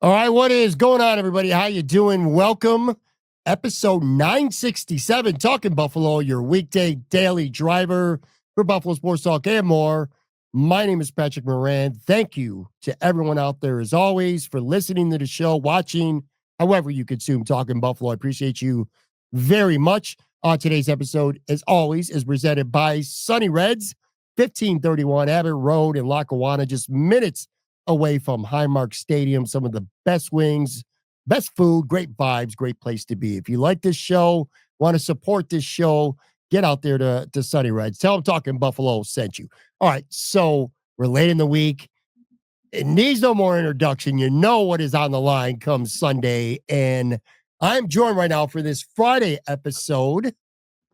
All right, what is going on, everybody? How you doing? Welcome, episode 967, Talking Buffalo, your weekday daily driver for Buffalo Sports Talk and more. My name is Patrick Moran. Thank you to everyone out there, as always, for listening to the show, watching, however you consume Talking Buffalo. I appreciate you very much. Today's episode, as always, is presented by Sunny Reds, 1531 Abbott Road in Lackawanna, just minutes away from Highmark Stadium. Some of the best wings, best food, great vibes, great place to be. If you like this show, want to support this show, get out there to Sunny Reds. Tell them Talking Buffalo sent you. All right, so we're late in the week. It needs no more introduction. You know what is on the line come Sunday. And I'm joined right now for this Friday episode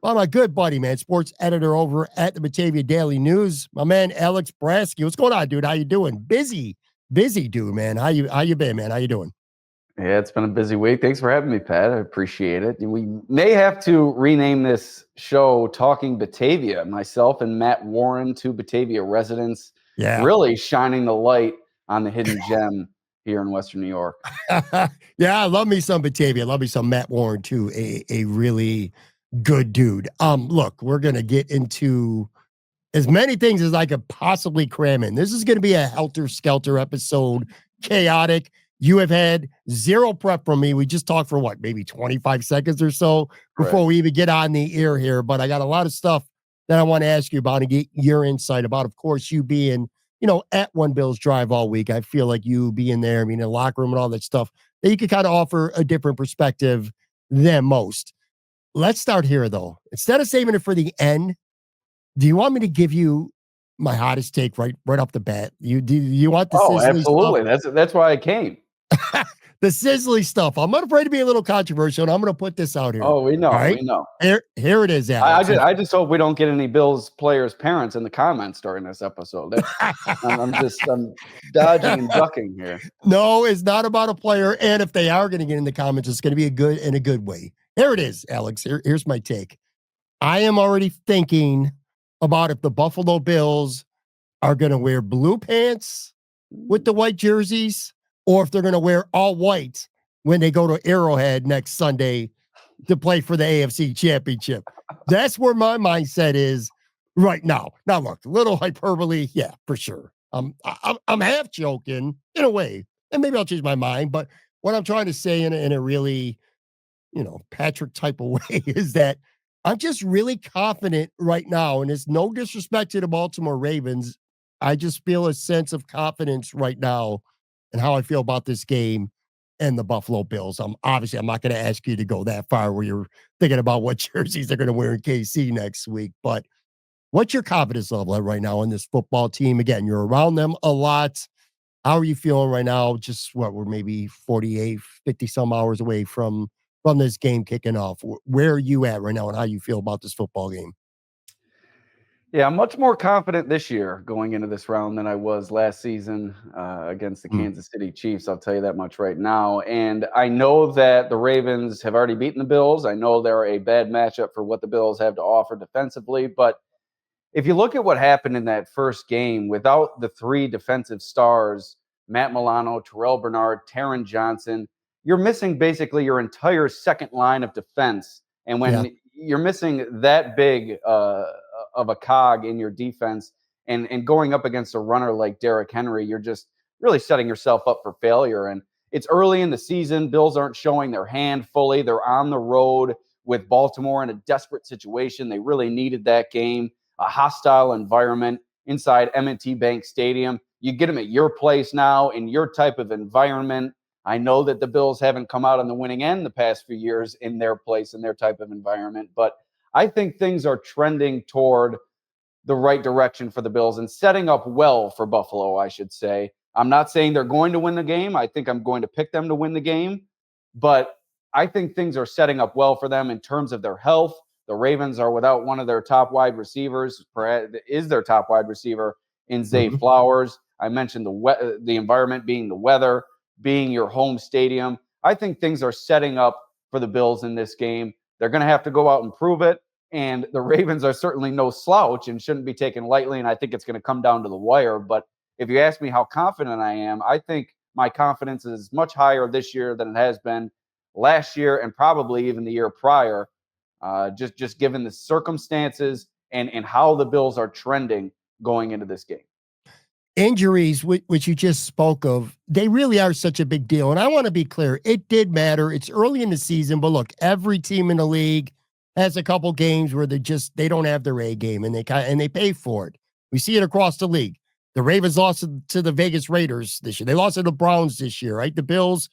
by my good buddy, man, sports editor over at the Batavia Daily News, my man Alex Brasky. What's going on, dude? How you doing? Busy dude, man. How you been, man? How you doing? Yeah, it's been a busy week. Thanks for having me, Pat. I appreciate it. We may have to rename this show Talking Batavia. Myself and Matt Moran, two Batavia residents, really shining the light on the hidden gem here in Western New York. Yeah, I love me some Batavia. I love me some Matt Moran, too. A really good dude. Look, we're gonna get into as many things as I could possibly cram in. This is gonna be a helter-skelter episode, chaotic. You have had zero prep from me. We just talked for maybe 25 seconds or so before we even get on the air here. But I got a lot of stuff that I want to ask you about and get your insight about. Of course, you being, at One Bills Drive all week. I feel like you being there, in the locker room and all that stuff, that you could kind of offer a different perspective than most. Let's start here, though. Instead of saving it for the end, do you want me to give you my hottest take right off the bat? Do you want the sizzly absolutely. stuff? That's why I came. The sizzly stuff. I'm not afraid to be a little controversial, and I'm going to put this out here. Oh, we know. Right? We know. Here it is, Alex. I just hope we don't get any Bills players' parents in the comments during this episode. I'm dodging and ducking here. No, it's not about a player, and if they are going to get in the comments, it's going to be in a good way. Here it is, Alex. Here's my take. I am already thinking about if the Buffalo Bills are going to wear blue pants with the white jerseys, or if they're going to wear all white when they go to Arrowhead next Sunday to play for the AFC Championship. That's where my mindset is right now. Now, look, a little hyperbole, yeah, for sure. I'm half joking in a way, and maybe I'll change my mind. But what I'm trying to say in a really, Patrick type of way is that I'm just really confident right now, and it's no disrespect to the Baltimore Ravens. I just feel a sense of confidence right now and how I feel about this game and the Buffalo Bills. I'm not going to ask you to go that far where you're thinking about what jerseys they're going to wear in KC next week. But what's your confidence level right now in this football team? Again, you're around them a lot. How are you feeling right now? Just we're maybe 48, 50 some hours away from this game kicking off. Where are you at right now and how you feel about this football game? Yeah, I'm much more confident this year going into this round than I was last season against the Kansas City Chiefs. I'll tell you that much right now. And I know that the Ravens have already beaten the Bills. I know they're a bad matchup for what the Bills have to offer defensively. But if you look at what happened in that first game, without the three defensive stars, Matt Milano, Terrell Bernard, Taron Johnson, you're missing basically your entire second line of defense. And when you're missing that big of a cog in your defense and going up against a runner like Derrick Henry, you're just really setting yourself up for failure. And it's early in the season. Bills aren't showing their hand fully. They're on the road with Baltimore in a desperate situation. They really needed that game, a hostile environment inside M&T Bank Stadium. You get them at your place now in your type of environment. I know that the Bills haven't come out on the winning end the past few years in their place, in their type of environment, but I think things are trending toward the right direction for the Bills and setting up well for Buffalo, I should say. I'm not saying they're going to win the game. I think I'm going to pick them to win the game, but I think things are setting up well for them in terms of their health. The Ravens are without one of their top wide receivers, is their top wide receiver in Zay Flowers. I mentioned the environment being the weather, being your home stadium. I think things are setting up for the Bills in this game. They're going to have to go out and prove it. And the Ravens are certainly no slouch and shouldn't be taken lightly. And I think it's going to come down to the wire. But if you ask me how confident I am, I think my confidence is much higher this year than it has been last year and probably even the year prior. Just given the circumstances and how the Bills are trending going into this game. Injuries, which you just spoke of, they really are such a big deal. And I want to be clear, it did matter. It's early in the season, but look, every team in the league has a couple games where they don't have their A game and they pay for it. We see it across the league. The Ravens lost to the Vegas Raiders this year. They lost to the Browns this year, right? The Bills,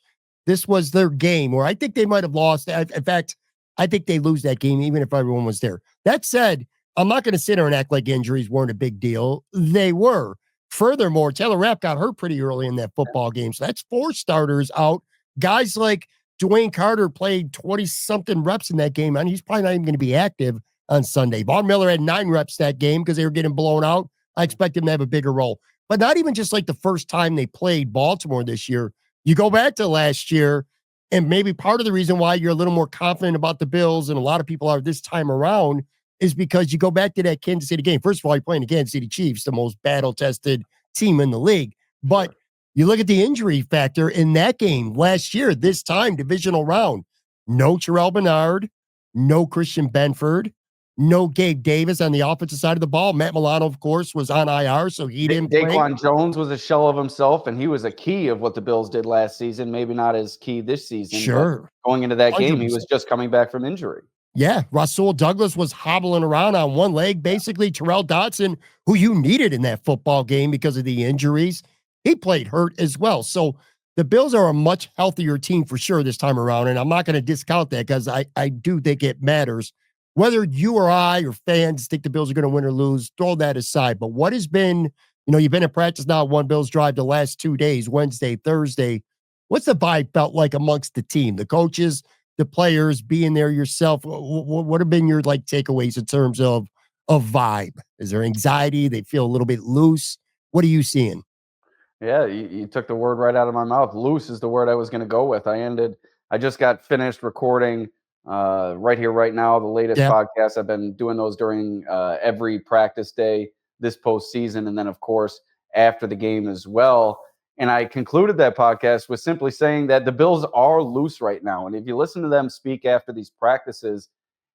this was their game where I think they might have lost. In fact, I think they lose that game even if everyone was there. That said, I'm not going to sit there and act like injuries weren't a big deal. They were. Furthermore, Taylor Rapp got hurt pretty early in that football game. So that's 4 starters out. Guys like Dwayne Carter played 20-something reps in that game, and he's probably not even going to be active on Sunday. Von Miller had 9 reps that game because they were getting blown out. I expect him to have a bigger role. But not even just like the first time they played Baltimore this year. You go back to last year, and maybe part of the reason why you're a little more confident about the Bills, and a lot of people are this time around, is because you go back to that Kansas City game. First of all, you're playing the Kansas City Chiefs, the most battle-tested team in the league. But you look at the injury factor in that game last year, this time, divisional round. No Terrell Bernard, no Christian Benford, no Gabe Davis on the offensive side of the ball. Matt Milano, of course, was on IR, so he didn't play. Daquan Jones was a shell of himself, and he was a key of what the Bills did last season. Maybe not as key this season. Sure. Going into that 100%. game, he was just coming back from injury. Yeah, Rasul Douglas was hobbling around on one leg. Basically, Terrell Dodson, who you needed in that football game because of the injuries, he played hurt as well. So the Bills are a much healthier team for sure this time around, and I'm not going to discount that because I do think it matters. Whether you or I or fans think the Bills are going to win or lose, throw that aside. But what has been, you've been in practice now, one Bills drive the last 2 days, Wednesday, Thursday. What's the vibe felt like amongst the team, the coaches, the players, being there yourself? What have been your takeaways in terms of vibe? Is there anxiety? They feel a little bit loose. What are you seeing? Yeah, you took the word right out of my mouth. Loose is the word I was going to go with. I just got finished recording right here, right now, the latest podcast. I've been doing those during every practice day this postseason. And then, of course, after the game as well. And I concluded that podcast with simply saying that the Bills are loose right now. And if you listen to them speak after these practices,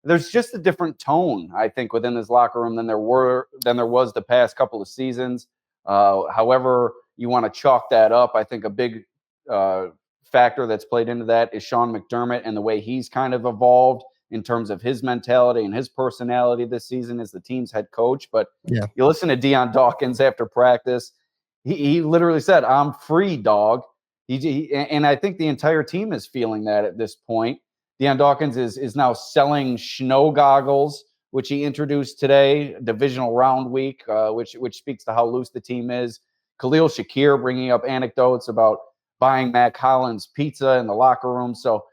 there's just a different tone, I think, within this locker room than there was the past couple of seasons. However you want to chalk that up, I think a big factor that's played into that is Sean McDermott and the way he's kind of evolved in terms of his mentality and his personality this season as the team's head coach. But you listen to Deion Dawkins after practice. He literally said, "I'm free, dog." And I think the entire team is feeling that at this point. Deion Dawkins is now selling snow goggles, which he introduced today, divisional round week, which speaks to how loose the team is. Khalil Shakir bringing up anecdotes about buying Mac Hollins pizza in the locker room. So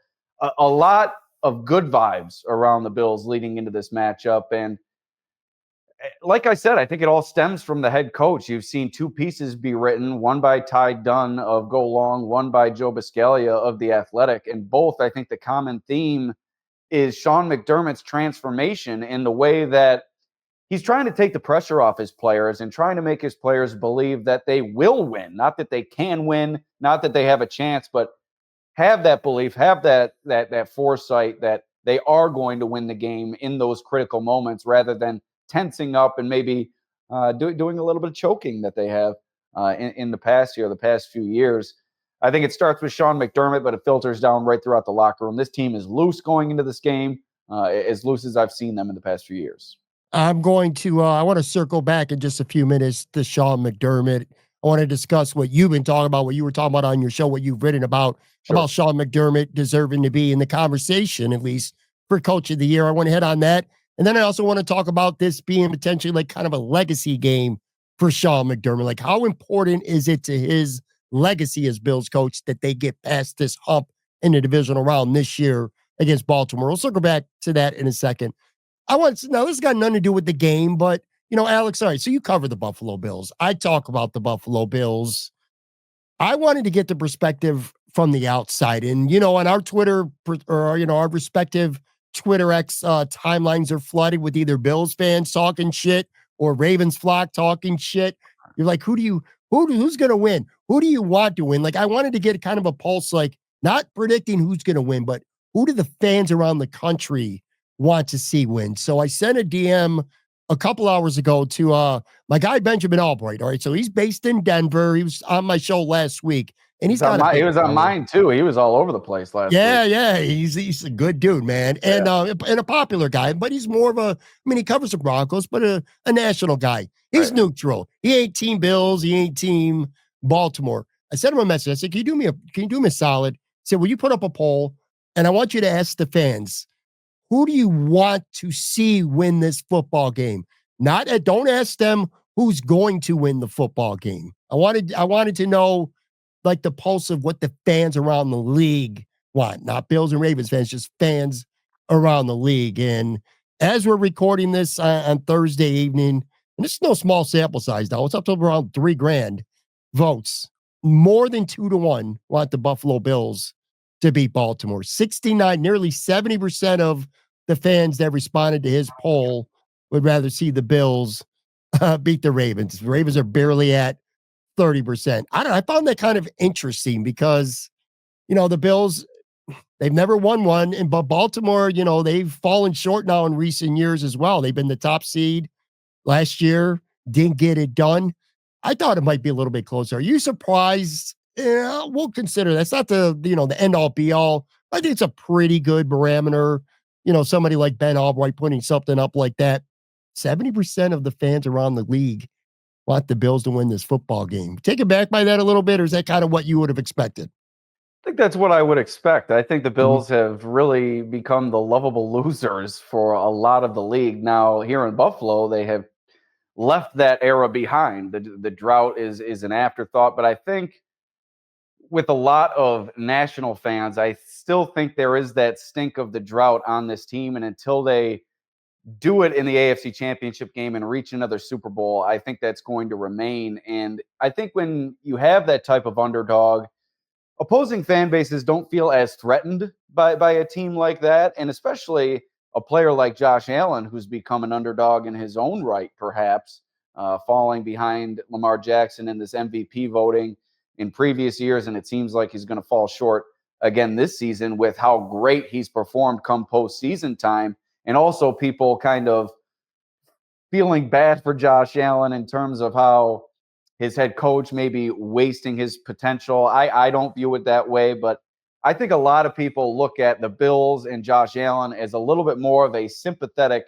a lot of good vibes around the Bills leading into this matchup. And like I said, I think it all stems from the head coach. You've seen 2 pieces be written, one by Ty Dunn of Go Long, one by Joe Buscaglia of The Athletic. And both, I think the common theme is Sean McDermott's transformation in the way that he's trying to take the pressure off his players and trying to make his players believe that they will win, not that they can win, not that they have a chance, but have that belief, have that foresight that they are going to win the game in those critical moments rather than tensing up and maybe doing a little bit of choking that they have in the past few years. I think it starts with Sean McDermott, but it filters down right throughout the locker room. This team is loose going into this game, as loose as I've seen them in the past few years. I'm going to, I want to circle back in just a few minutes to Sean McDermott. I want to discuss what you've been talking about, what you were talking about on your show, what you've written about Sean McDermott deserving to be in the conversation, at least for Coach of the Year. I want to hit on that. And then I also want to talk about this being potentially kind of a legacy game for Sean McDermott. How important is it to his legacy as Bills coach that they get past this hump in the divisional round this year against Baltimore? We'll circle back to that in a second. Now, this has got nothing to do with the game, but, Alex, all right, so you cover the Buffalo Bills. I talk about the Buffalo Bills. I wanted to get the perspective from the outside. And, on our Twitter or, our respective Twitter X timelines are flooded with either Bills fans talking shit or Ravens flock talking shit. You're like, who do Who's going to win? Who do you want to win? Like, I wanted to get kind of a pulse, like not predicting who's going to win, but who do the fans around the country want to see win? So I sent a DM a couple hours ago to my guy Benjamin Albright. All right, so he's based in Denver. He was on my show last week, and he was on mine too. He was all over the place last week. Yeah, he's a good dude, man, and a popular guy. But he's more of he covers the Broncos, but a national guy. He's neutral. He ain't team Bills. He ain't team Baltimore. I sent him a message. I said, can you do me a solid? I said, will you put up a poll? And I want you to ask the fans, who do you want to see win this football game? Don't ask them who's going to win the football game. I wanted to know like the pulse of what the fans around the league want, not Bills and Ravens fans, just fans around the league. And as we're recording this on Thursday evening, and this is no small sample size, though, it's up to around 3,000 votes. More than 2-1 want the Buffalo Bills to beat Baltimore. 69, nearly 70% of the fans that responded to his poll would rather see the Bills beat the Ravens. The Ravens are barely at 30%. I found that kind of interesting because, the Bills, they've never won one, but Baltimore, they've fallen short now in recent years as well. They've been the top seed last year, didn't get it done. I thought it might be a little bit closer. Are you surprised? Yeah, we'll consider that's not the end all be all. I think it's a pretty good barometer. Somebody like Ben Albright putting something up like that. 70% of the fans around the league want the Bills to win this football game. Taken back by that a little bit, or is that kind of what you would have expected? I think that's what I would expect. I think the Bills have really become the lovable losers for a lot of the league. Now, here in Buffalo, they have left that era behind. The drought is an afterthought, but I think with a lot of national fans, I still think there is that stink of the drought on this team, and until they do it in the AFC Championship game and reach another Super Bowl, I think that's going to remain. And I think when you have that type of underdog, opposing fan bases don't feel as threatened by a team like that, and especially a player like Josh Allen, who's become an underdog in his own right, perhaps, falling behind Lamar Jackson in this MVP voting in previous years, and it seems like he's going to fall short again this season with how great he's performed come postseason time, and also people kind of feeling bad for Josh Allen in terms of how his head coach may be wasting his potential. I don't view it that way, but I think a lot of people look at the Bills and Josh Allen as a little bit more of a sympathetic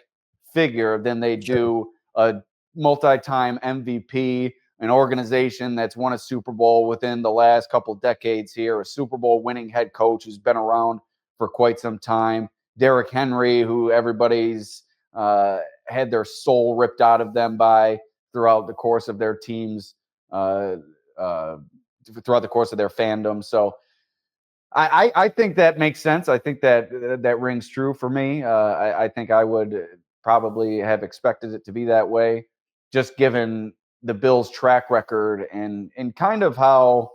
figure than they do a multi-time MVP, an organization that's won a Super Bowl within the last couple decades here, a Super Bowl winning head coach who's been around for quite some time, Derrick Henry, who everybody's had their soul ripped out of them by throughout the course of their teams, throughout the course of their fandom. So I think that makes sense. I think that rings true for me. I think I would probably have expected it to be that way, just given the Bills' track record and kind of how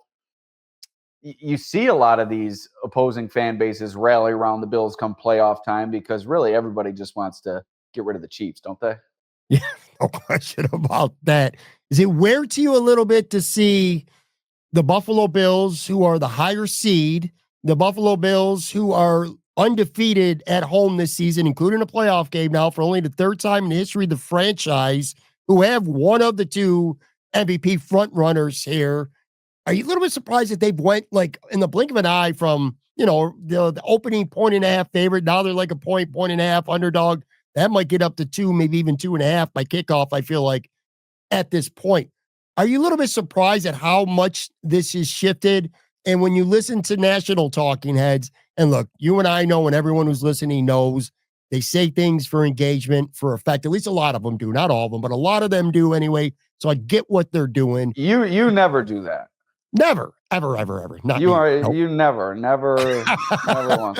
you see a lot of these opposing fan bases rally around the Bills come playoff time, because really everybody just wants to get rid of the Chiefs, don't they? Yeah, no question about that. Does it wear to you a little bit to see the Buffalo Bills, who are the higher seed, the Buffalo Bills, who are undefeated at home this season, including a playoff game now for only the third time in the history of the franchise, who have one of the two MVP front runners here? Are you a little bit surprised that they've went like in the blink of an eye from, the opening 1.5 favorite? Now they're like a 1.5 underdog. That might get up to 2, maybe even 2.5 by kickoff, I feel like, at this point. Are you a little bit surprised at how much this has shifted? And when you listen to national talking heads, and look, you and I know, and everyone who's listening knows, they say things for engagement, for effect. At least a lot of them do. Not all of them, but a lot of them do anyway. So I get what they're doing. You never do that. Never, ever. Not you me. are. Nope. You never once.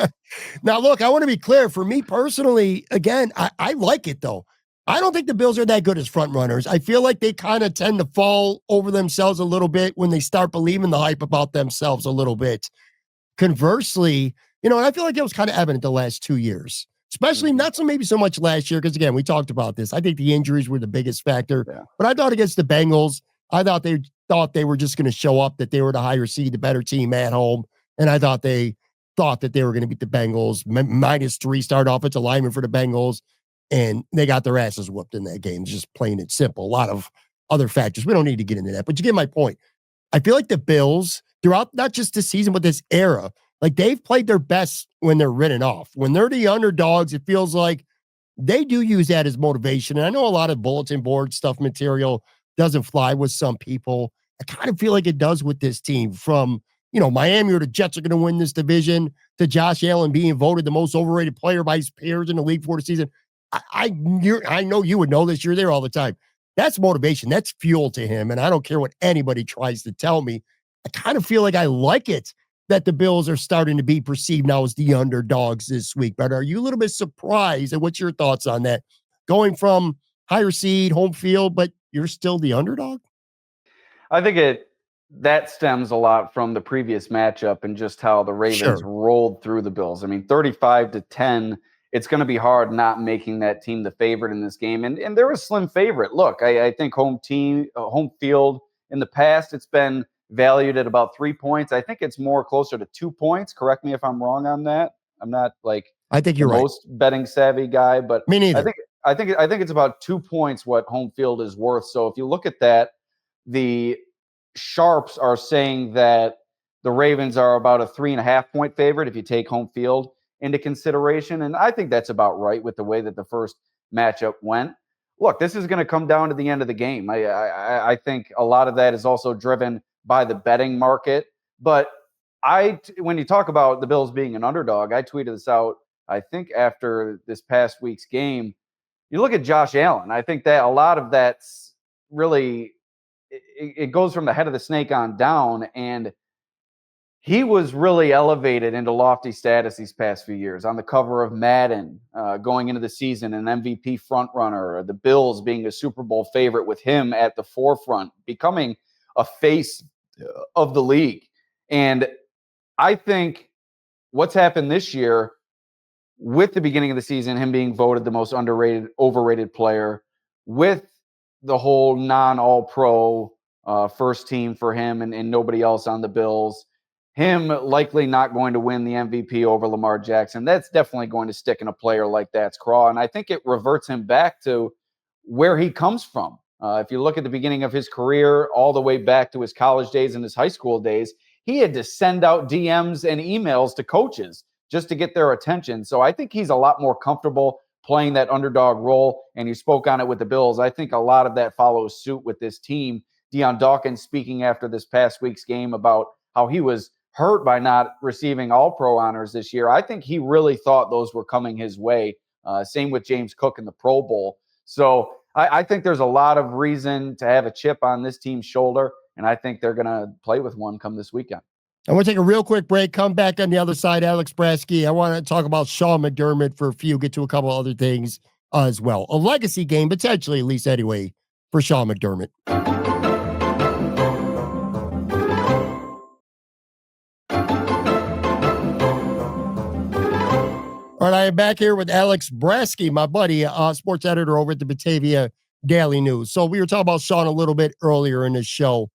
Now, look, I want to be clear. For me personally, again, I like it, though. I don't think the Bills are that good as front runners. I feel like they kind of tend to fall over themselves a little bit when they start believing the hype about themselves a little bit. Conversely, and I feel like it was kind of evident the last 2 years, especially not maybe so much last year, because, again, we talked about this. I think the injuries were the biggest factor. Yeah. But I thought against the Bengals, I thought they thought they were just going to show up, that they were the higher seed, the better team at home. And I thought that they were going to beat the Bengals. -3 start offensive lineman for the Bengals. And they got their asses whooped in that game. Just plain and simple. A lot of other factors. We don't need to get into that, but you get my point. I feel like the Bills, throughout not just this season, but this era, like they've played their best when they're written off. When they're the underdogs, it feels like they do use that as motivation. And I know a lot of bulletin board stuff material doesn't fly with some people. I kind of feel like it does with this team. From, Miami or the Jets are going to win this division, to Josh Allen being voted the most overrated player by his peers in the league for the season. I know you would know this. You're there all the time. That's motivation. That's fuel to him. And I don't care what anybody tries to tell me. I kind of feel like I like it that the Bills are starting to be perceived now as the underdogs this week. But are you a little bit surprised? And what's your thoughts on that? Going from higher seed, home field, but you're still the underdog? I think that stems a lot from the previous matchup and just how the Ravens rolled through the Bills. I mean, 35-10. It's going to be hard not making that team the favorite in this game. And they're a slim favorite. Look, I think home field in the past, it's been valued at about 3 points. I think it's more closer to 2 points. Correct me if I'm wrong on that. I'm not I think you're the most betting savvy guy, but me neither. I think it's about 2 points what home field is worth. So if you look at that, the sharps are saying that the Ravens are about a 3.5 point favorite if you take home field into consideration. And I think that's about right with the way that the first matchup went. Look, this is going to come down to the end of the game. I think a lot of that is also driven by the betting market. But when you talk about the Bills being an underdog, I tweeted this out, I think after this past week's game. You look at Josh Allen. I think that a lot of that's really, it goes from the head of the snake on down. And he was really elevated into lofty status these past few years, on the cover of Madden, going into the season, an MVP frontrunner, the Bills being a Super Bowl favorite with him at the forefront, becoming a face of the league. And I think what's happened this year with the beginning of the season, him being voted the most overrated player, with the whole non-all-pro first team for him and nobody else on the Bills, him likely not going to win the MVP over Lamar Jackson, that's definitely going to stick in a player like that's craw. And I think it reverts him back to where he comes from. If you look at the beginning of his career, all the way back to his college days and his high school days, he had to send out DMs and emails to coaches just to get their attention. So I think he's a lot more comfortable playing that underdog role. And you spoke on it with the Bills. I think a lot of that follows suit with this team. Deion Dawkins speaking after this past week's game about how he was hurt by not receiving all-pro honors this year. I think he really thought those were coming his way. Same with James Cook in the Pro Bowl. So I think there's a lot of reason to have a chip on this team's shoulder, and I think they're going to play with one come this weekend. I want to take a real quick break, come back on the other side. Alex Brasky, I want to talk about Sean McDermott for a few, get to a couple other things as well. A legacy game, potentially, at least anyway, for Sean McDermott. All right, I am back here with Alex Brasky, my buddy, sports editor over at the Batavia Daily News. So we were talking about Sean a little bit earlier in the show.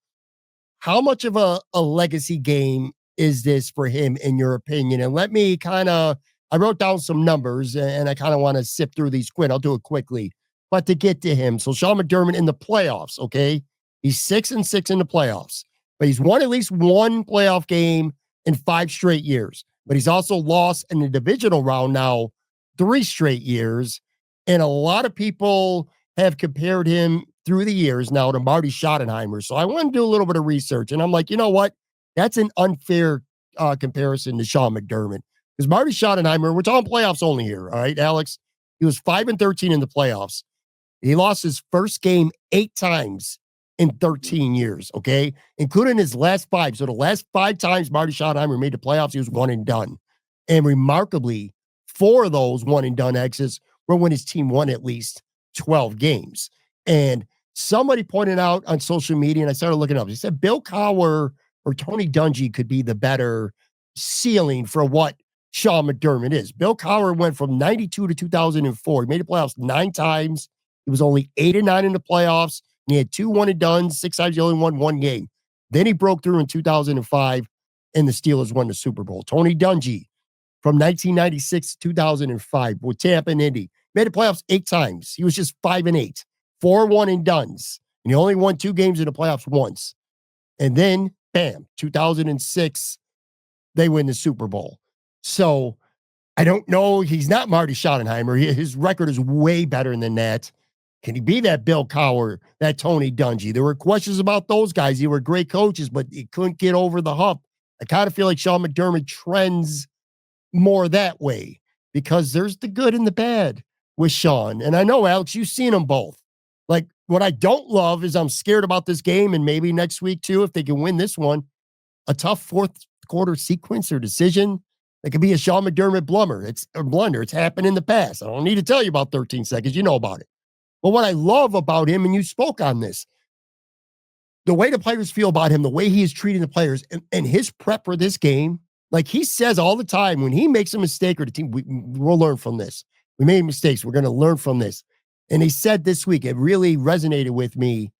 How much of a legacy game is this for him, in your opinion? And let me I wrote down some numbers, and I kind of want to sift through these quick. I'll do it quickly. But to get to him, so Sean McDermott in the playoffs, okay? He's 6-6 in the playoffs, but he's won at least one playoff game in 5 straight years. But he's also lost in the divisional round now 3 straight years. And a lot of people have compared him through the years now to Marty Schottenheimer. So I want to do a little bit of research. And I'm like, you know what? That's an unfair comparison to Sean McDermott. Because Marty Schottenheimer, we're talking playoffs only here. All right, Alex? He was 5-13 in the playoffs. He lost his first game 8 times in 13 years, okay? Including his last 5. So the last 5 times Marty Schottenheimer made the playoffs, he was one and done. And remarkably, 4 of those one and done exits were when his team won at least 12 games. And somebody pointed out on social media, and I started looking up, he said Bill Cowher or Tony Dungy could be the better ceiling for what Sean McDermott is. Bill Cowher went from 92 to 2004. He made the playoffs 9 times. He was only 8-9 in the playoffs. And he had 2 one and done. 6 times he only won 1 game. Then he broke through in 2005, and the Steelers won the Super Bowl. Tony Dungy from 1996 to 2005 with Tampa and Indy. Made the playoffs 8 times. He was just 5-8, 4 one and dones. And he only won 2 games in the playoffs once. And then, bam, 2006, they win the Super Bowl. So I don't know. He's not Marty Schottenheimer. His record is way better than that. Can he be that Bill Cowher, that Tony Dungy? There were questions about those guys. They were great coaches, but he couldn't get over the hump. I kind of feel like Sean McDermott trends more that way because there's the good and the bad with Sean. And I know, Alex, you've seen them both. Like, what I don't love is I'm scared about this game, and maybe next week too, if they can win this one, a tough fourth quarter sequence or decision. It could be a Sean McDermott blunder. It's a blunder. It's happened in the past. I don't need to tell you about 13 seconds. You know about it. But what I love about him, and you spoke on this, the way the players feel about him, the way he is treating the players, and his prep for this game, like he says all the time, when he makes a mistake or the team, we'll learn from this. We made mistakes. We're going to learn from this. And he said this week, it really resonated with me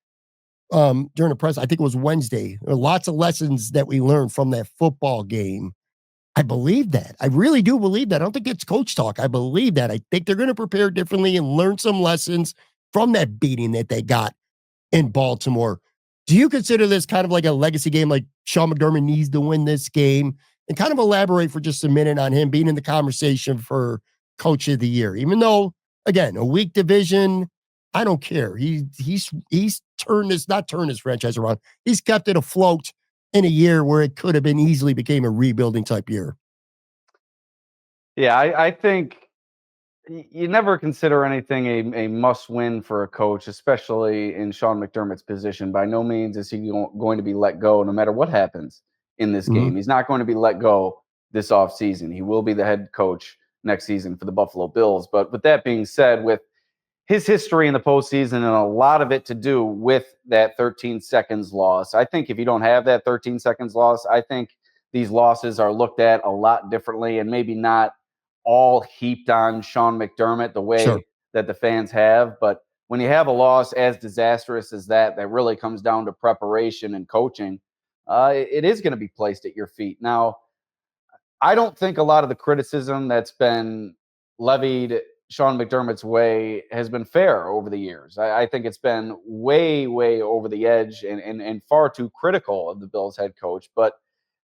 during the press. I think it was Wednesday. There were lots of lessons that we learned from that football game. I believe that. I really do believe that. I don't think it's coach talk. I believe that. I think they're going to prepare differently and learn some lessons from that beating that they got in Baltimore. Do you consider this kind of like a legacy game, like Sean McDermott needs to win this game? And kind of elaborate for just a minute on him being in the conversation for Coach of the Year, even though, again, a weak division, I don't care. He's turned this, not turned his franchise around. He's kept it afloat in a year where it could have been easily became a rebuilding type year. Yeah, I think you never consider anything a must win for a coach, especially in Sean McDermott's position. By no means is he going to be let go no matter what happens in this game. He's not going to be let go this offseason. He will be the head coach next season for the Buffalo Bills. But with that being said, with his history in the postseason and a lot of it to do with that 13 seconds loss, I think if you don't have that 13 seconds loss, I think these losses are looked at a lot differently and maybe not all heaped on Sean McDermott the way that the fans have. But when you have a loss as disastrous as that really comes down to preparation and coaching, it is going to be placed at your feet. Now, I don't think a lot of the criticism that's been levied Sean McDermott's way has been fair over the years. I think it's been way, way over the edge and far too critical of the Bills head coach. But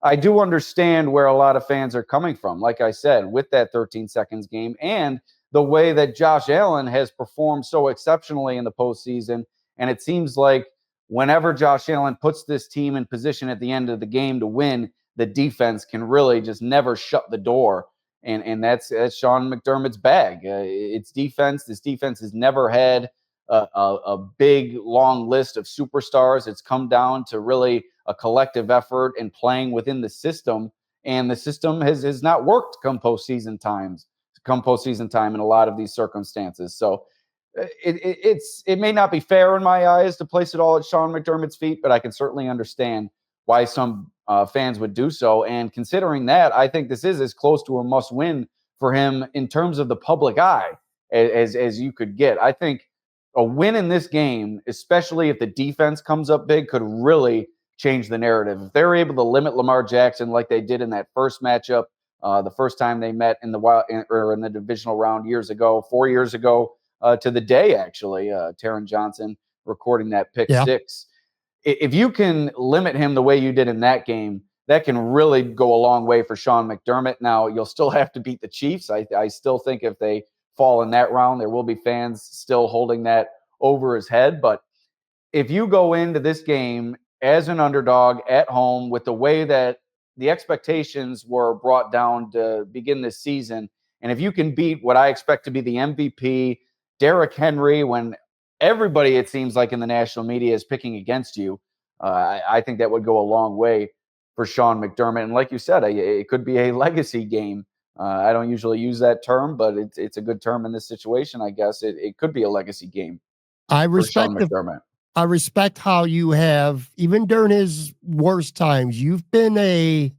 I do understand where a lot of fans are coming from. Like I said, with that 13 seconds game and the way that Josh Allen has performed so exceptionally in the postseason. And it seems like whenever Josh Allen puts this team in position at the end of the game to win, the defense can really just never shut the door. And that's Sean McDermott's bag. It's defense. This defense has never had a big, long list of superstars. It's come down to really a collective effort and playing within the system. And the system has not worked come postseason time in a lot of these circumstances. So it may not be fair in my eyes to place it all at Sean McDermott's feet, but I can certainly understand why some fans would do so. And considering that, I think this is as close to a must win for him in terms of the public eye as you could get. I think a win in this game, especially if the defense comes up big, could really change the narrative. If they're able to limit Lamar Jackson like they did in that first matchup, the first time they met in the divisional round 4 years ago, to the day, actually, Taron Johnson recording that pick six. If you can limit him the way you did in that game, that can really go a long way for Sean McDermott. Now, you'll still have to beat the Chiefs. I still think if they fall in that round, there will be fans still holding that over his head. But if you go into this game as an underdog at home with the way that the expectations were brought down to begin this season, and if you can beat what I expect to be the MVP, Derrick Henry, when everybody, it seems like in the national media, is picking against you, I think that would go a long way for Sean McDermott. And like you said, it could be a legacy game. I don't usually use that term, but it's a good term in this situation, I guess. It could be a legacy game for Sean McDermott. I respect how you have, even during his worst times, you've been an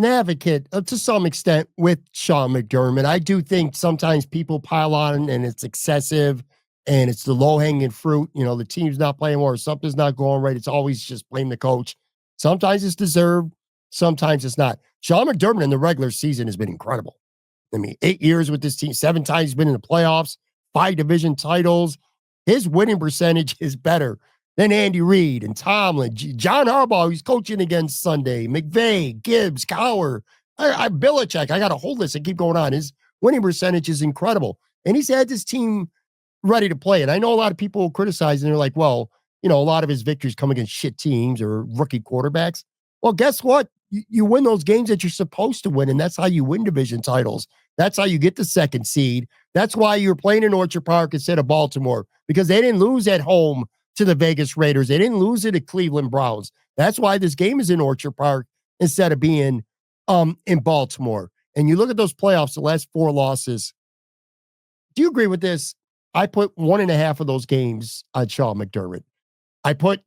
advocate to some extent with Sean McDermott. I do think sometimes people pile on and it's excessive. and it's the low-hanging fruit. You know, the team's not playing well or something's not going right. It's always just blame the coach. Sometimes it's deserved, sometimes it's not. Sean McDermott in the regular season has been incredible. I mean, 8 years with this team, 7 times he's been in the playoffs, 5 division titles. His winning percentage is better than Andy Reid and Tomlin, John Harbaugh, who's coaching against Sunday, McVay, Gibbs, Cowher, Belichick. I got to hold this and keep going on. His winning percentage is incredible. And he's had this team ready to play. And I know a lot of people criticize and they're like, well, you know, a lot of his victories come against shit teams or rookie quarterbacks. Well, guess what? You win those games that you're supposed to win, and that's how you win division titles. That's how you get the second seed. That's why you're playing in Orchard Park instead of Baltimore, because they didn't lose at home to the Vegas Raiders. They didn't lose it to Cleveland Browns. That's why this game is in Orchard Park instead of being in Baltimore. And you look at those playoffs, the last 4 losses. Do you agree with this? I put 1.5 of those games on Sean McDermott. I put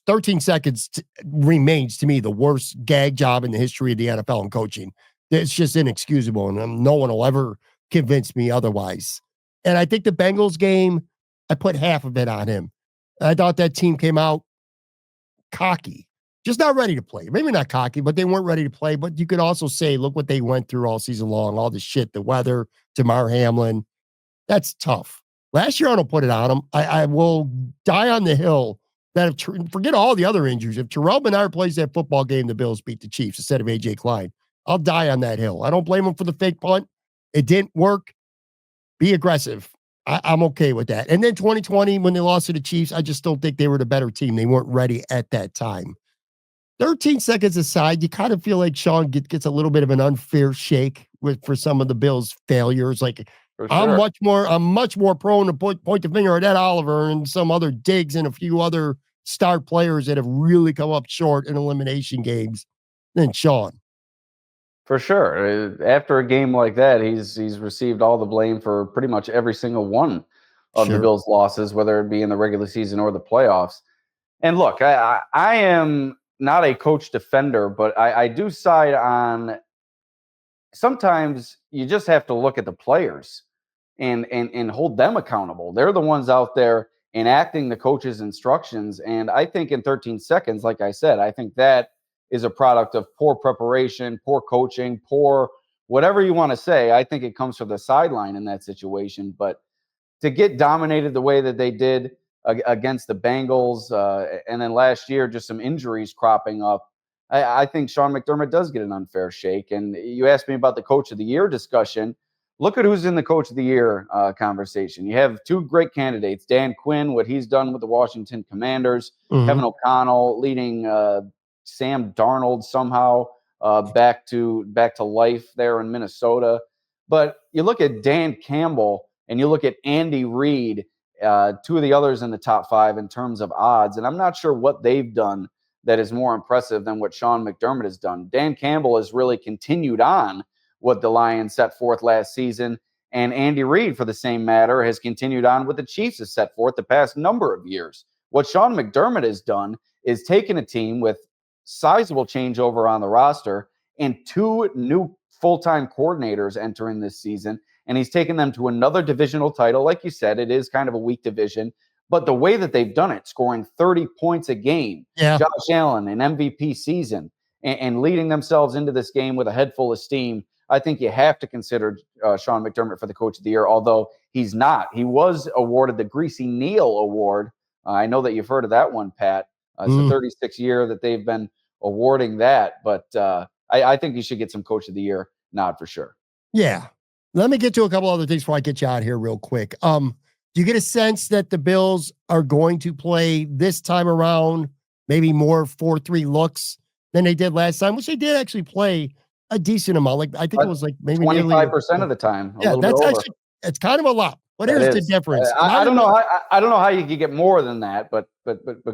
13 seconds remains to me the worst gag job in the history of the NFL and coaching. It's just inexcusable, and no one will ever convince me otherwise. And I think the Bengals game, I put half of it on him. I thought that team came out cocky, just not ready to play. Maybe not cocky, but they weren't ready to play. But you could also say, look what they went through all season long, all the shit, the weather, Damar Hamlin. That's tough. Last year, I don't put it on him. I will die on the hill that if forget all the other injuries. If Terrell Bernard plays that football game, the Bills beat the Chiefs instead of AJ Klein. I'll die on that hill. I don't blame him for the fake punt. It didn't work. Be aggressive. I'm okay with that. And then 2020, when they lost to the Chiefs, I just don't think they were the better team. They weren't ready at that time. 13 seconds aside, you kind of feel like Sean gets a little bit of an unfair shake for some of the Bills' failures. Like, Sure. I'm much more prone to point the finger at Ed Oliver and some other Diggs and a few other star players that have really come up short in elimination games than Sean. For sure. After a game like that, he's received all the blame for pretty much every single one of the Bills' losses, whether it be in the regular season or the playoffs. And look, I am not a coach defender, but I do side on sometimes you just have to look at the players and hold them accountable. They're the ones out there enacting the coach's instructions. And I think in 13 seconds, like I said, I think that is a product of poor preparation, poor coaching, poor whatever you want to say. I think it comes from the sideline in that situation. But to get dominated the way that they did against the Bengals, and then last year, just some injuries cropping up, I think Sean McDermott does get an unfair shake. And you asked me about the Coach of the Year discussion. Look at who's in the Coach of the Year conversation. You have 2 great candidates, Dan Quinn, what he's done with the Washington Commanders, Kevin O'Connell leading Sam Darnold somehow back to life there in Minnesota. But you look at Dan Campbell and you look at Andy Reid, 2 of the others in the top 5 in terms of odds. And I'm not sure what they've done that is more impressive than what Sean McDermott has done. Dan Campbell has really continued on what the Lions set forth last season. And Andy Reid, for the same matter, has continued on what the Chiefs has set forth the past number of years. What Sean McDermott has done is taken a team with sizable changeover on the roster and 2 new full-time coordinators entering this season, and he's taken them to another divisional title. Like you said, it is kind of a weak division, but the way that they've done it, scoring 30 points a game, Josh Allen, an MVP season, and leading themselves into this game with a head full of steam, I think you have to consider Sean McDermott for the Coach of the Year, although he's not. He was awarded the Greasy Neal Award. I know that you've heard of that one, Pat. It's the 36th year that they've been awarding that, but I think he should get some Coach of the Year nod for sure. Yeah. Let me get to a couple other things before I get you out here real quick. Do you get a sense that the Bills are going to play this time around maybe more 4-3 looks than they did last time, which they did actually play a decent amount? Like I think it was like maybe 25% of the time. Yeah, that's actually, it's kind of a lot. But here's the difference. I don't know. I don't know how you could get more than that, but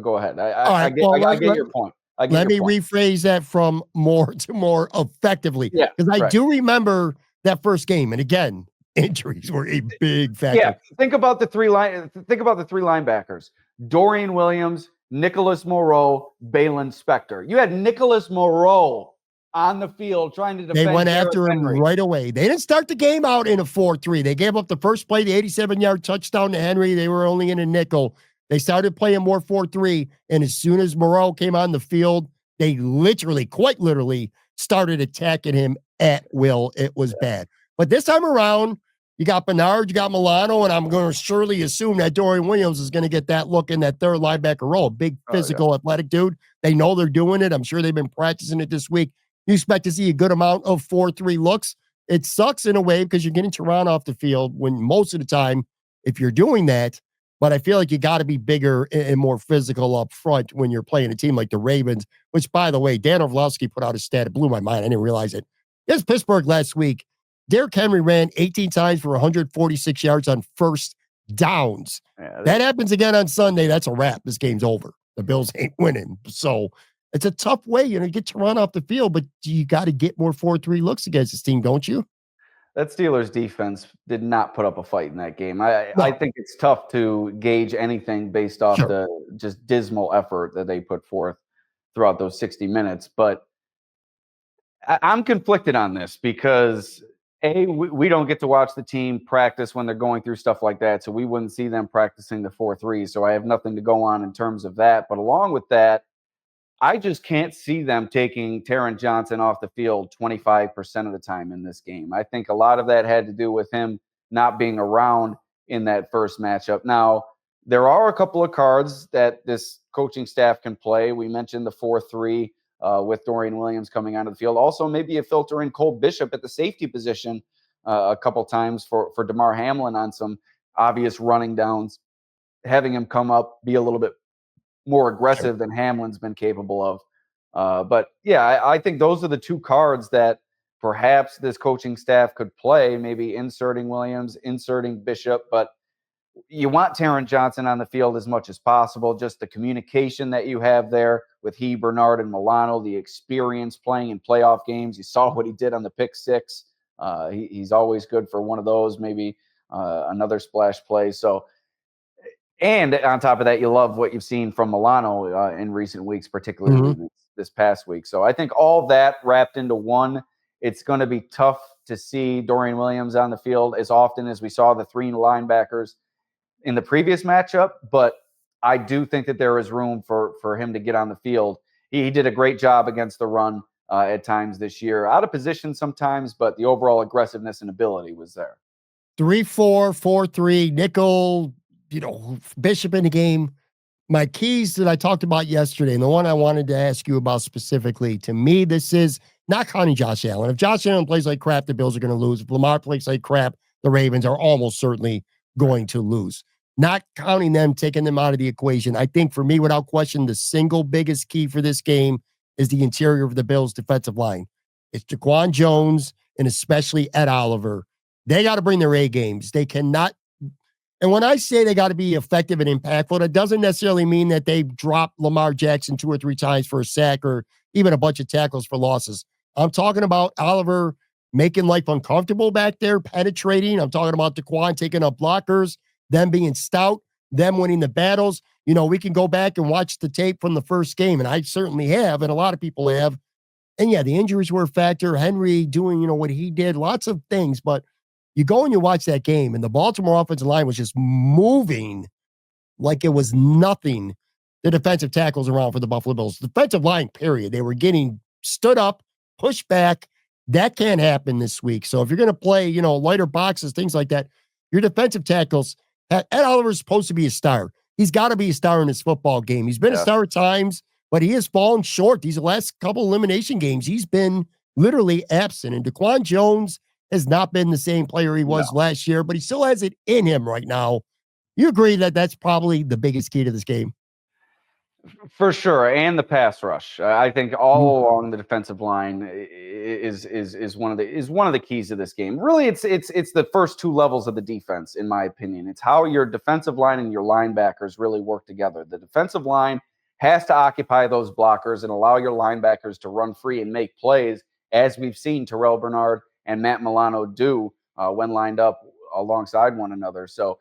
go ahead. I get your point. Let me rephrase that from more to more effectively. Yeah, because I do remember that first game, and again, injuries were a big factor. Yeah, think about the 3 linebackers: Dorian Williams, Nicholas Moreau, Balin Spector. You had Nicholas Moreau on the field trying to defend. They went Derrick after him Henry right away. They didn't start the game out in a 4-3. They gave up the first play, the 87-yard touchdown to Henry. They were only in a nickel. They started playing more 4-3, and as soon as Moran came on the field, they literally, quite literally, started attacking him at will. It was bad. But this time around, you got Bernard, you got Milano, and I'm going to surely assume that Dorian Williams is going to get that look in that third linebacker role. Big, physical, athletic dude. They know they're doing it. I'm sure they've been practicing it this week. You expect to see a good amount of 4-3 looks. It sucks in a way because you're getting Toronto off the field when most of the time, if you're doing that, but I feel like you got to be bigger and more physical up front when you're playing a team like the Ravens, which, by the way, Dan Orlovsky put out a stat. It blew my mind. I didn't realize it. Against Pittsburgh last week, Derrick Henry ran 18 times for 146 yards on first downs. That happens again on Sunday. That's a wrap. This game's over. The Bills ain't winning. So it's a tough way, you get to run off the field, but you got to get more 4-3 looks against this team, don't you? That Steelers defense did not put up a fight in that game. I think it's tough to gauge anything based off the just dismal effort that they put forth throughout those 60 minutes. But I'm conflicted on this because, we don't get to watch the team practice when they're going through stuff like that, so we wouldn't see them practicing the 4-3. So I have nothing to go on in terms of that. But along with that, I just can't see them taking Taron Johnson off the field 25% of the time in this game. I think a lot of that had to do with him not being around in that first matchup. Now, there are a couple of cards that this coaching staff can play. We mentioned the 4-3 with Dorian Williams coming onto the field. Also, maybe a filter in Cole Bishop at the safety position a couple times for Damar Hamlin on some obvious running downs, having him come up, be a little bit more aggressive than Hamlin's been capable of. But yeah, I think those are the two cards that perhaps this coaching staff could play, maybe inserting Williams, inserting Bishop, but you want Taron Johnson on the field as much as possible. Just the communication that you have there with Bernard, and Milano, the experience playing in playoff games. You saw what he did on the pick six. He's always good for one of those, maybe another splash play. So, and on top of that, you love what you've seen from Milano in recent weeks, particularly this past week. So I think all that wrapped into one, it's going to be tough to see Dorian Williams on the field as often as we saw the three linebackers in the previous matchup. But I do think that there is room for him to get on the field. He did a great job against the run at times this year. Out of position sometimes, but the overall aggressiveness and ability was there. 3-4, 4-3, nickel, Bishop in the game. My keys that I talked about yesterday, and the one I wanted to ask you about specifically, to me, this is not counting Josh Allen. If Josh Allen plays like crap, the Bills are going to lose. If Lamar plays like crap, the Ravens are almost certainly going to lose. Not counting them, taking them out of the equation. I think for me, without question, the single biggest key for this game is the interior of the Bills' defensive line. It's Jaquan Jones and especially Ed Oliver. They got to bring their A games. They cannot. And when I say they got to be effective and impactful, that doesn't necessarily mean that they drop Lamar Jackson 2 or 3 times for a sack or even a bunch of tackles for losses. I'm talking about Oliver making life uncomfortable back there, penetrating. I'm talking about Jaquan taking up blockers, them being stout, them winning the battles. We can go back and watch the tape from the first game, and I certainly have, and a lot of people have. And yeah, the injuries were a factor. Henry doing, what he did, lots of things, but you go and you watch that game, and the Baltimore offensive line was just moving like it was nothing. The defensive tackles around for the Buffalo Bills. Defensive line, period. They were getting stood up, pushed back. That can't happen this week. So if you're going to play, lighter boxes, things like that, your defensive tackles, Ed Oliver's supposed to be a star. He's got to be a star in this football game. He's been a star at times, but he has fallen short. These last couple elimination games, he's been literally absent. And Jaquan Jones has not been the same player he was last year, but he still has it in him right now. You agree that that's probably the biggest key to this game? For sure, and the pass rush. I think all along the defensive line is one of the keys to this game. Really, it's the first two levels of the defense, in my opinion. It's how your defensive line and your linebackers really work together. The defensive line has to occupy those blockers and allow your linebackers to run free and make plays, as we've seen Terrell Bernard and Matt Milano do when lined up alongside one another. So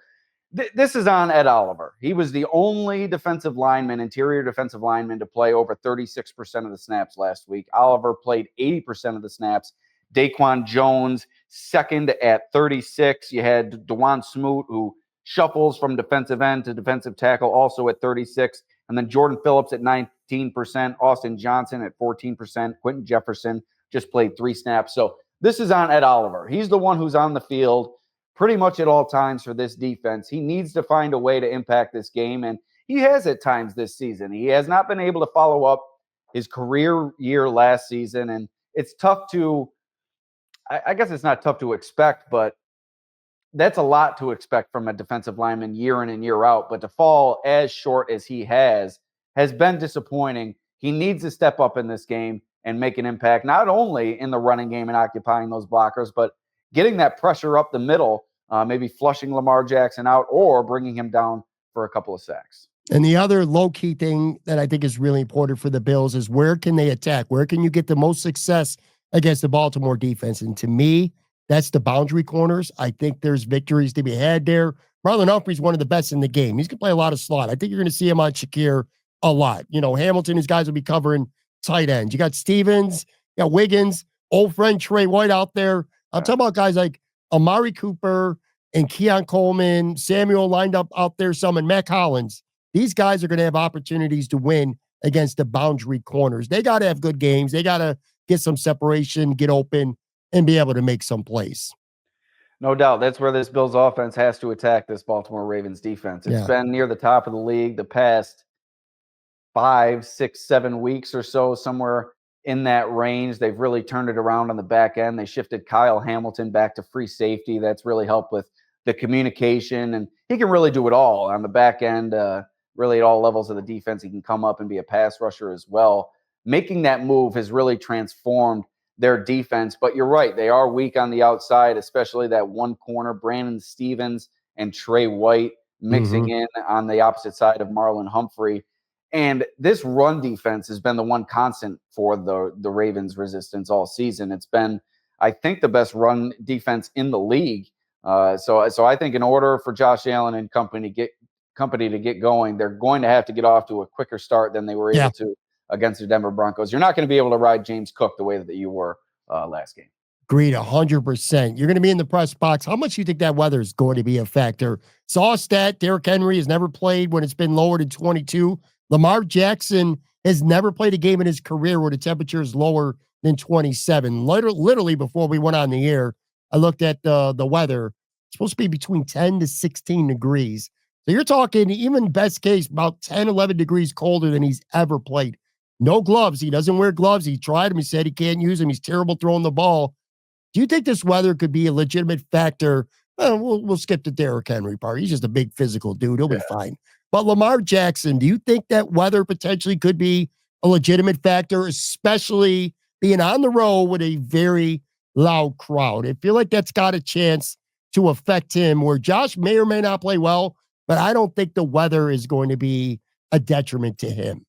This is on Ed Oliver. He was the only interior defensive lineman to play over 36% of the snaps last week. Oliver played 80% of the snaps. Daquan Jones, second at 36. You had DeJuan Smoot, who shuffles from defensive end to defensive tackle, also at 36. And then Jordan Phillips at 19%. Austin Johnson at 14%. Quentin Jefferson just played 3 snaps. So this is on Ed Oliver. He's the one who's on the field pretty much at all times for this defense. He needs to find a way to impact this game, and he has at times this season. He has not been able to follow up his career year last season, and it's tough to – I guess it's not tough to expect, but that's a lot to expect from a defensive lineman year in and year out. But to fall as short as he has been disappointing. He needs to step up in this game and make an impact, not only in the running game and occupying those blockers, but getting that pressure up the middle, maybe flushing Lamar Jackson out or bringing him down for a couple of sacks. And the other low-key thing that I think is really important for the Bills is where can they attack? Where can you get the most success against the Baltimore defense? And to me, that's the boundary corners. I think there's victories to be had there. Marlon Humphrey's one of the best in the game. He's going to play a lot of slot. I think you're going to see him on Shakir a lot. You know, Hamilton, his guys will be covering tight ends. You got Stevens, you got Wiggins, old friend Trey White out there. I'm talking about guys like Amari Cooper and Keon Coleman, Samuel lined up out there, some, and Mac Hollins. These guys are going to have opportunities to win against the boundary corners. They got to have good games. They got to get some separation, get open, and be able to make some plays. No doubt. That's where this Bills offense has to attack this Baltimore Ravens defense. It's been near the top of the league the past 5, 6, 7 weeks or so, somewhere in that range. They've really turned it around on the back end. They shifted Kyle Hamilton back to free safety. That's really helped with the communication, and he can really do it all on the back end, really at all levels of the defense. He can come up and be a pass rusher as well. Making that move has really transformed their defense, but you're right. They are weak on the outside, especially that one corner, Brandon Stevens and Trey White mixing in on the opposite side of Marlon Humphrey. And this run defense has been the one constant for the Ravens' resistance all season. It's been, I think, the best run defense in the league. So I think in order for Josh Allen and company to get going, they're going to have to get off to a quicker start than they were able to against the Denver Broncos. You're not going to be able to ride James Cook the way that you were last game. Agreed, 100%. You're going to be in the press box. How much do you think that weather is going to be a factor? Saw a stat, Derrick Henry has never played when it's been lower than 22. Lamar Jackson has never played a game in his career where the temperature is lower than 27. Literally before we went on the air, I looked at the weather. It's supposed to be between 10 to 16 degrees. So you're talking, even best case, about 10, 11 degrees colder than he's ever played. No gloves. He doesn't wear gloves. He tried them. He said he can't use them. He's terrible throwing the ball. Do you think this weather could be a legitimate factor? We'll skip the Derrick Henry part. He's just a big physical dude. He'll be fine. But Lamar Jackson, do you think that weather potentially could be a legitimate factor, especially being on the road with a very loud crowd? I feel like that's got a chance to affect him, where Josh may or may not play well, but I don't think the weather is going to be a detriment to him.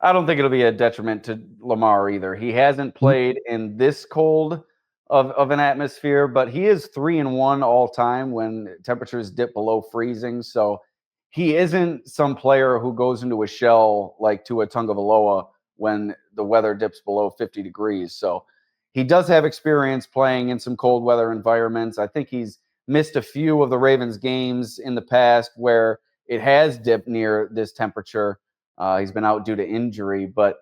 I don't think it'll be a detriment to Lamar either. He hasn't played in this cold of an atmosphere, but he is 3-1 all time when temperatures dip below freezing. So he isn't some player who goes into a shell like Tua Tagovailoa when the weather dips below 50 degrees. So he does have experience playing in some cold weather environments. I think he's missed a few of the Ravens games in the past where it has dipped near this temperature. He's been out due to injury, but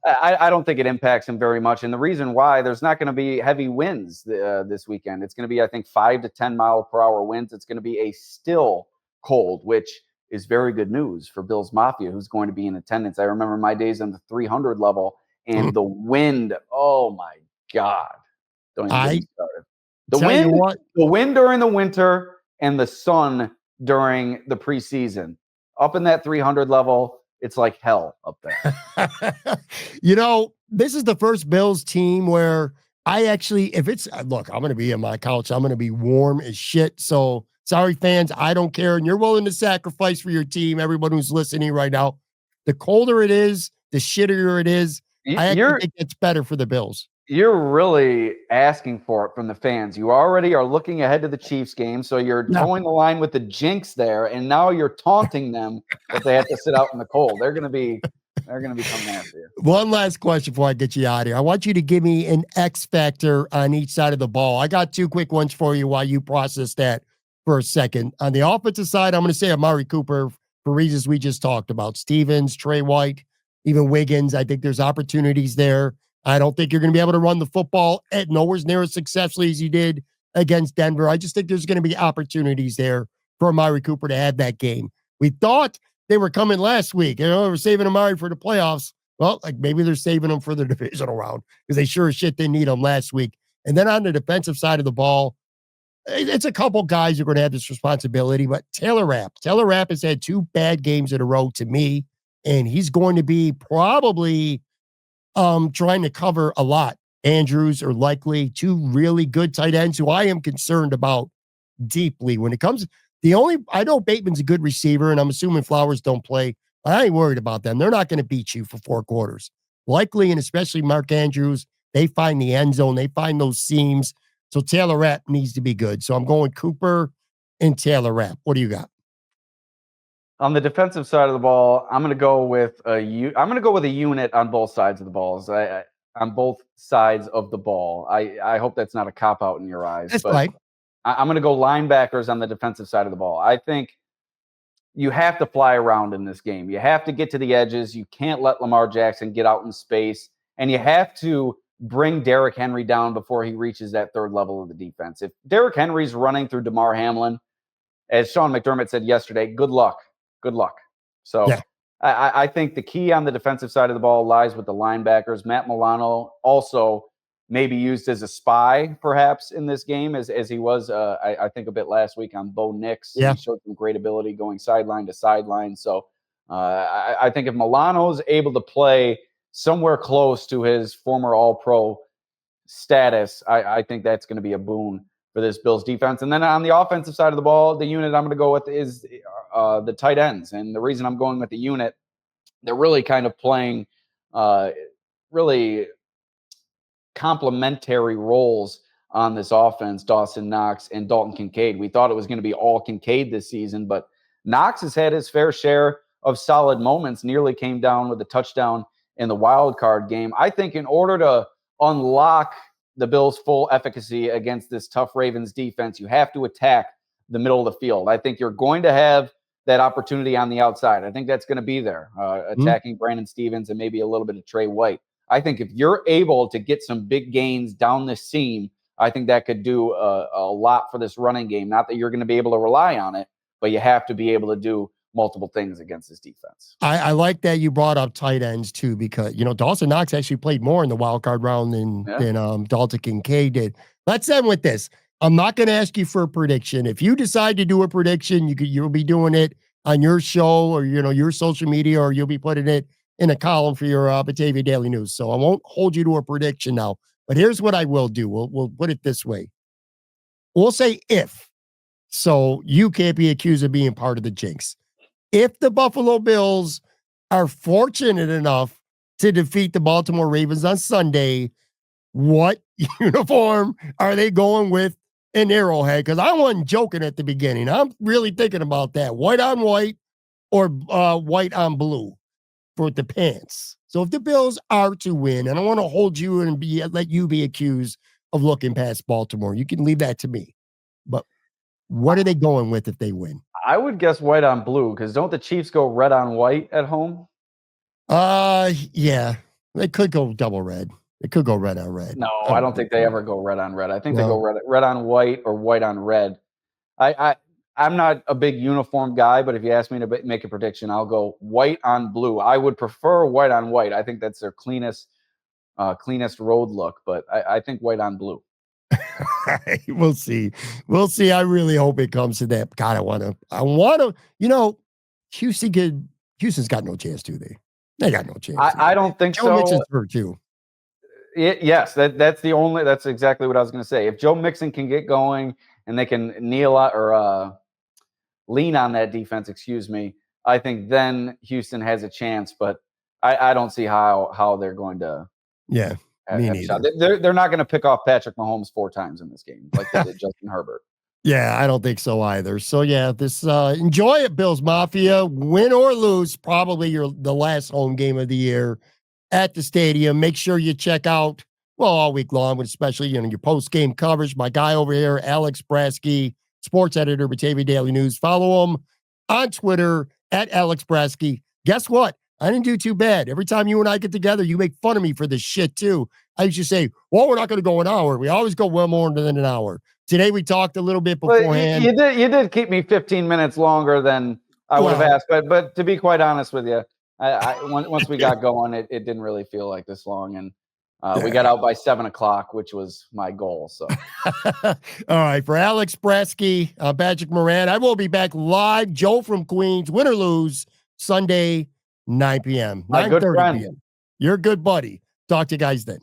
I don't think it impacts him very much. And the reason why, there's not going to be heavy winds this weekend. It's going to be, I think, 5 to 10 mile per hour winds. It's going to be a still cold, which is very good news for Bills Mafia, who's going to be in attendance. I remember my days on the 300 level, and the wind, oh my God. Don't even get me started. The wind during the winter and the sun during the preseason. Up in that 300 level, it's like hell up there. You know, this is the first Bills team where I actually, look, I'm going to be on my couch. I'm going to be warm as shit. So sorry, fans, I don't care. And you're willing to sacrifice for your team, everyone who's listening right now. The colder it is, the shittier it is. I actually think it's better for the Bills. You're really asking for it from the fans. You already are looking ahead to the Chiefs game, so you're towing the line with the jinx there, and now you're taunting them if they have to sit out in the cold. They're gonna be coming after you. One last question before I get you out of here. I want you to give me an X factor on each side of the ball. I got two quick ones for you while you process that for a second. On the offensive side, I'm going to say Amari Cooper for reasons we just talked about. Stevens, Trey White, even Wiggins. I think there's opportunities there. I don't think you're going to be able to run the football at nowhere near as successfully as you did against Denver. I just think there's going to be opportunities there for Amari Cooper to have that game. We thought they were coming last week. They were saving Amari for the playoffs. Well, like maybe they're saving them for the divisional round because they sure as shit didn't need them last week. And then on the defensive side of the ball, it's a couple guys who are going to have this responsibility, but Taylor Rapp has had two bad games in a row to me, and he's going to be probably trying to cover a lot. Andrews are likely two really good tight ends who I am concerned about deeply when it comes. I know Bateman's a good receiver, and I'm assuming Flowers don't play. I ain't worried about them. They're not going to beat you for 4 quarters. Likely, and especially Mark Andrews, they find the end zone. They find those seams. So Taylor Rapp needs to be good. So I'm going Cooper and Taylor Rapp. What do you got? On the defensive side of the ball, I'm going to go with a unit on both sides of the balls. On both sides of the ball. I hope that's not a cop out in your eyes. That's right. I'm going to go linebackers on the defensive side of the ball. I think you have to fly around in this game. You have to get to the edges. You can't let Lamar Jackson get out in space. And you have to bring Derrick Henry down before he reaches that third level of the defense. If Derrick Henry's running through DeMar Hamlin, as Sean McDermott said yesterday, good luck. Good luck. So yeah. I think the key on the defensive side of the ball lies with the linebackers. Matt Milano also may be used as a spy, perhaps, in this game, as he was, I think, a bit last week on Bo Nix. Yeah. He showed some great ability going sideline to sideline. So I think if Milano's able to play somewhere close to his former All-Pro status, I think that's going to be a boon for this Bills defense. And then on the offensive side of the ball, the unit I'm going to go with is the tight ends. And the reason I'm going with the unit, they're really kind of playing really complementary roles on this offense, Dawson Knox and Dalton Kincaid. We thought it was going to be all Kincaid this season, but Knox has had his fair share of solid moments, nearly came down with a touchdown in the wild card game. I think in order to unlock the Bills' full efficacy against this tough Ravens defense, you have to attack the middle of the field. I think you're going to have that opportunity on the outside. I think that's going to be there, attacking Brandon Stevens and maybe a little bit of Trey White. I think if you're able to get some big gains down the seam, I think that could do a lot for this running game. Not that you're going to be able to rely on it, but you have to be able to do multiple things against this defense. I like that you brought up tight ends too, because Dawson Knox actually played more in the wild card round than Dalton Kincaid did. Let's end with this. I'm not going to ask you for a prediction. If you decide to do a prediction, you'll be doing it on your show or your social media, or you'll be putting it in a column for your Batavia Daily News. So I won't hold you to a prediction now. But here's what I will do. We'll put it this way. We'll say if. So you can't be accused of being part of the jinx. If the Buffalo Bills are fortunate enough to defeat the Baltimore Ravens on Sunday, what uniform are they going with in Arrowhead? Because I wasn't joking at the beginning. I'm really thinking about that. White on white or white on blue for the pants. So if the Bills are to win, and I want to hold you and let you be accused of looking past Baltimore, you can leave that to me. But what are they going with if they win? I would guess white on blue, because don't the Chiefs go red on white at home? Yeah. They could go double red. They could go red on red. No, I don't think they ever go red on red. I think they go red on white or white on red. I'm not a big uniform guy, but if you ask me to make a prediction, I'll go white on blue. I would prefer white on white. I think that's their cleanest road look, but I think white on blue. We'll see. I really hope it comes to that. God, I want to, Houston's got no chance, do they? They got no chance. I don't think Joe Mixon's hurt too. Yes, that's exactly what I was going to say. If Joe Mixon can get going and they can lean on that defense, I think then Houston has a chance, but I don't see how they're going to Me have a shot. neither. They're not going to pick off Patrick Mahomes 4 times in this game like they did Justin Herbert. Yeah, I don't think so either. So yeah, this enjoy it, Bills Mafia. Win or lose, probably the last home game of the year at the stadium. Make sure you check out all week long, but especially your post game coverage. My guy over here, Alex Brasky, sports editor, Batavia Daily News. Follow him on Twitter at Alex Brasky. Guess what? I didn't do too bad. Every time you and I get together, you make fun of me for this shit too. I used to say, well, we're not going to go an hour. We always go well more than an hour. Today we talked a little bit beforehand. Well, you did keep me 15 minutes longer than I would have asked, but to be quite honest with you, once we got going, it didn't really feel like this long, and we got out by 7:00, which was my goal. So, all right, for Alex Brasky, Patrick Moran, I will be back live. Joe from Queens, win or lose, Sunday, 9 p.m. 9:30 p.m. You're a good buddy. Talk to you guys then.